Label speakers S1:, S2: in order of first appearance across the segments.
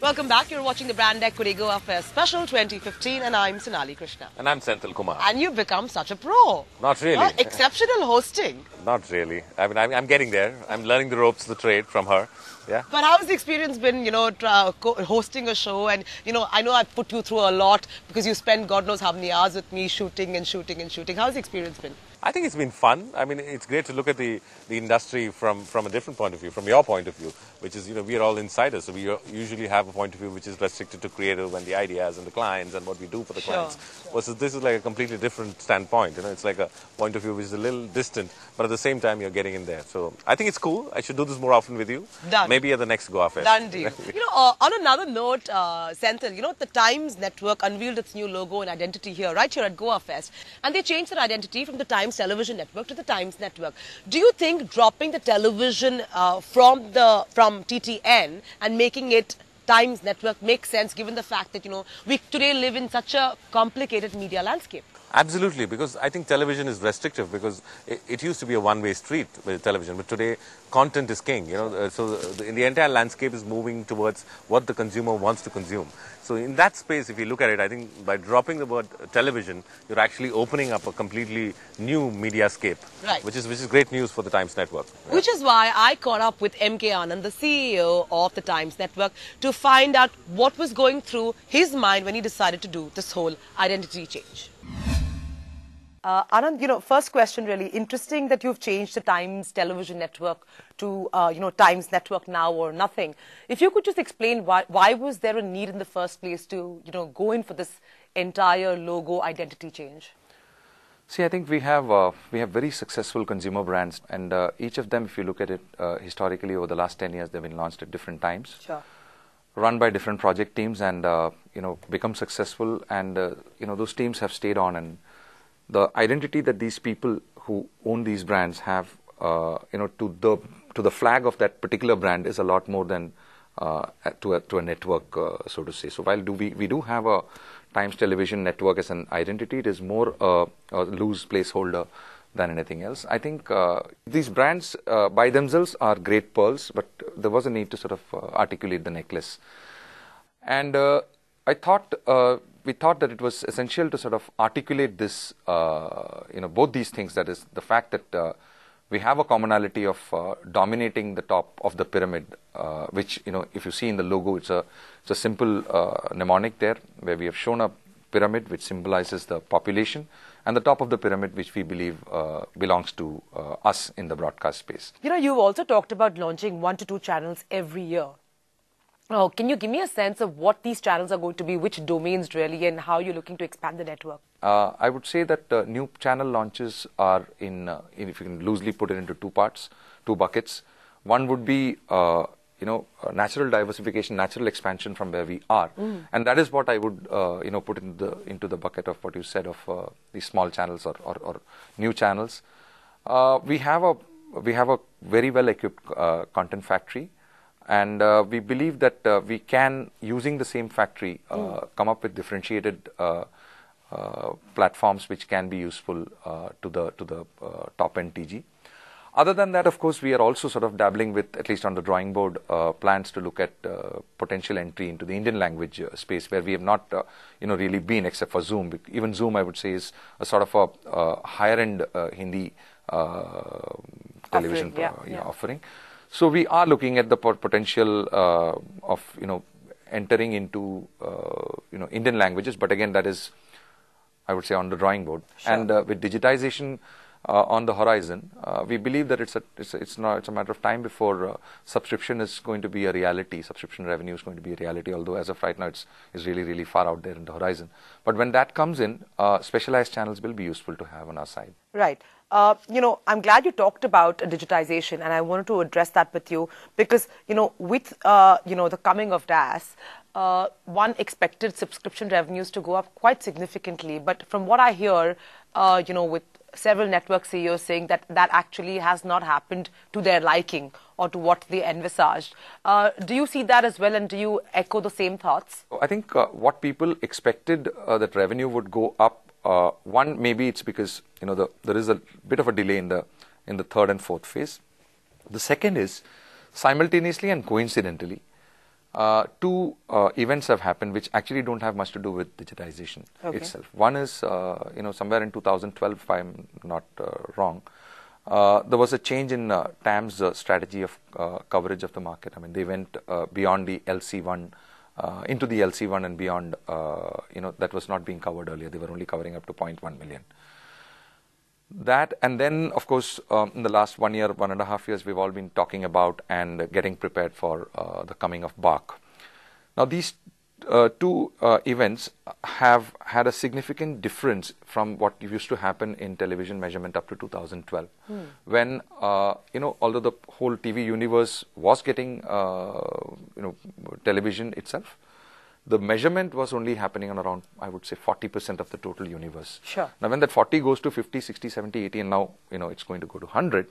S1: Welcome back. You're watching the Brand Equity Goa Fest Special 2015 and I'm Sonali Krishna.
S2: And I'm Senthil Kumar.
S1: And you've become such a pro.
S2: Not really.
S1: Exceptional hosting.
S2: Not really. I mean, I'm getting there. I'm learning the ropes of the trade from her. Yeah.
S1: But how's the experience been, hosting a show? And, I know I've put you through a lot because you spend God knows how many hours with me shooting and shooting and shooting. How's the experience been?
S2: I think it's been fun. I mean, it's great to look at the industry from a different point of view, from your point of view, which is, we are all insiders. So we usually have a point of view which is restricted to creative and the ideas and the clients and what we do for the clients. Versus this is like a completely different standpoint. It's like a point of view which is a little distant, but at the same time, you're getting in there. So I think it's cool. I should do this more often with you.
S1: Done.
S2: Maybe at the next Goa Fest.
S1: Done deal. On another note, Senthil, the Times Network unveiled its new logo and identity here, right here at Goa Fest. And they changed their identity from the Times Television Network to the Times Network. Do you think dropping the television from TTN and making it Times Network makes sense given the fact that, we today live in such a complicated media landscape?
S2: Absolutely, because I think television is restrictive because it used to be a one-way street with television, but today content is king, so the entire landscape is moving towards what the consumer wants to consume. So in that space, if you look at it, I think by dropping the word television, you're actually opening up a completely new mediascape,
S1: right.
S2: which is great news for the Times Network. Yeah.
S1: Which is why I caught up with M.K. Anand, the CEO of the Times Network, to find out what was going through his mind when he decided to do this whole identity change. Anand, first question really, interesting that you've changed the Times Television Network to, Times Network Now or nothing. If you could just explain why was there a need in the first place to, go in for this entire logo identity change?
S3: See, I think we have very successful consumer brands, and each of them, if you look at it historically over the last 10 years, they've been launched at different times.
S1: Sure.
S3: Run by different project teams and, become successful, and, those teams have stayed on, and the identity that these people who own these brands have, to the flag of that particular brand is a lot more than to a network, so to say. So while we do have a Times Television Network as an identity, it is more a loose placeholder than anything else. I think these brands by themselves are great pearls, but there was a need to sort of articulate the necklace. And we thought that it was essential to sort of articulate this, both these things. That is the fact that we have a commonality of dominating the top of the pyramid, which, if you see in the logo, it's a simple mnemonic there, where we have shown a pyramid which symbolizes the population, and the top of the pyramid, which we believe belongs to us in the broadcast space.
S1: You've also talked about launching 1 to 2 channels every year. Oh, can you give me a sense of what these channels are going to be, which domains really, and how you're looking to expand the network?
S3: I would say that new channel launches are in if you can loosely put it into two buckets. One would be, natural diversification, natural expansion from where we are. And that is what I would, put into the bucket of what you said of these small channels or new channels. We have a very well-equipped content factory. And we believe that we can, using the same factory, come up with differentiated platforms which can be useful to the top-end TG. Other than that, of course, we are also sort of dabbling with, at least on the drawing board, plans to look at potential entry into the Indian language space, where we have not, really been, except for Zoom. Even Zoom, I would say, is a sort of a higher-end Hindi television offering. So we are looking at the potential of entering into Indian languages, but again that is, I would say, on the drawing board. Sure. And with digitization on the horizon, we believe that it's a matter of time before subscription is going to be a reality. Subscription revenue is going to be a reality, although as of right now it's really, really far out there in the horizon. But when that comes in, specialized channels will be useful to have on our side.
S1: Right. I'm glad you talked about digitization, and I wanted to address that with you because, with, the coming of DAS, one expected subscription revenues to go up quite significantly. But from what I hear, with several network CEOs saying that actually has not happened to their liking or to what they envisaged. Do you see that as well, and do you echo the same thoughts?
S3: I think what people expected that revenue would go up, one, maybe it's because there is a bit of a delay in the third and fourth phase. The second is simultaneously and coincidentally, two events have happened which actually don't have much to do with digitization itself. One is, somewhere in 2012, if I'm not wrong, there was a change in TAM's strategy of coverage of the market. I mean, they went beyond the LC1, into the LC1 and beyond, that was not being covered earlier. They were only covering up to 0.1 million. That, and then, of course, in the last 1 year, 1.5 years, we've all been talking about and getting prepared for the coming of BARC. Now, these two events have had a significant difference from what used to happen in television measurement up to 2012, when, although the whole TV universe was getting, television itself, the measurement was only happening on around, I would say, 40% of the total universe.
S1: Sure.
S3: Now, when that 40 goes to 50, 60, 70, 80, and now, it's going to go to 100,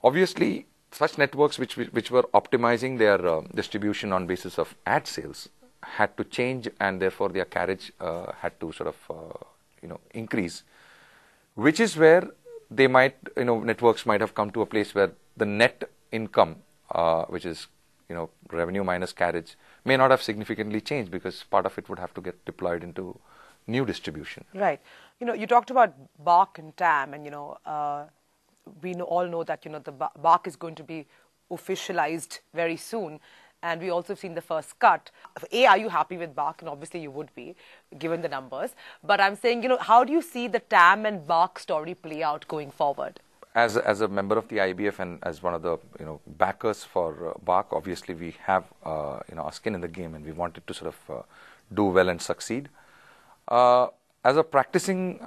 S3: obviously, such networks which were optimizing their distribution on basis of ad sales had to change, and therefore their carriage had to sort of, increase, which is where they might, networks might have come to a place where the net income, which is, revenue minus carriage, may not have significantly changed, because part of it would have to get deployed into new distribution.
S1: Right. You talked about BARC and TAM, and, we all know that, the BARC is going to be officialized very soon. And we also have seen the first cut. A, are you happy with BARC? And obviously you would be, given the numbers. But I'm saying, how do you see the TAM and BARC story play out going forward?
S3: As a member of the IBF and as one of the backers for BARC, obviously we have our skin in the game, and we wanted to sort of do well and succeed. As a practicing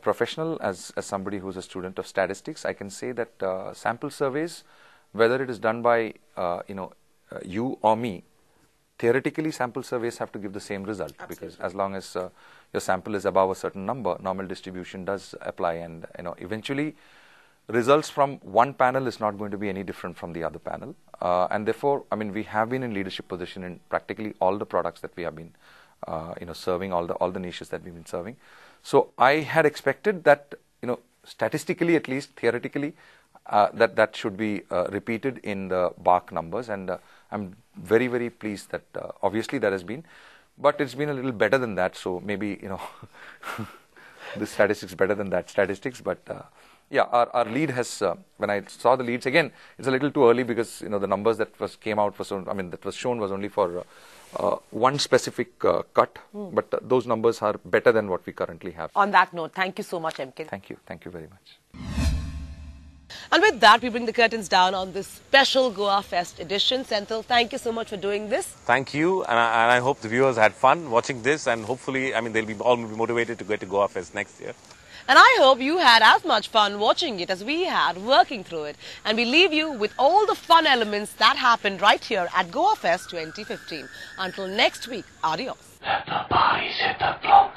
S3: professional, as somebody who's a student of statistics, I can say that sample surveys, whether it is done by you or me, theoretically sample surveys have to give the same result. Absolutely. Because as long as your sample is above a certain number, normal distribution does apply, and eventually results from one panel is not going to be any different from the other panel, and therefore, I mean, we have been in leadership position in practically all the products that we have been serving, all the niches that we've been serving. So I had expected that statistically, at least theoretically, that should be repeated in the BARC numbers, and I'm very, very pleased that obviously that has been, but it's been a little better than that. So maybe the statistics better than that statistics, but yeah, our lead has. When I saw the leads again, it's a little too early, because the numbers that came out that was shown was only for one specific cut, but those numbers are better than what we currently have.
S1: On that note, thank you so much, MK.
S3: Thank you very much.
S1: And with that, we bring the curtains down on this special Goa Fest edition. Senthil, thank you so much for doing this.
S2: Thank you, and I hope the viewers had fun watching this, and hopefully, they'll be all motivated to get to Goa Fest next year.
S1: And I hope you had as much fun watching it as we had working through it. And we leave you with all the fun elements that happened right here at Goa Fest 2015. Until next week, adios.
S4: Let the boys hit the floor.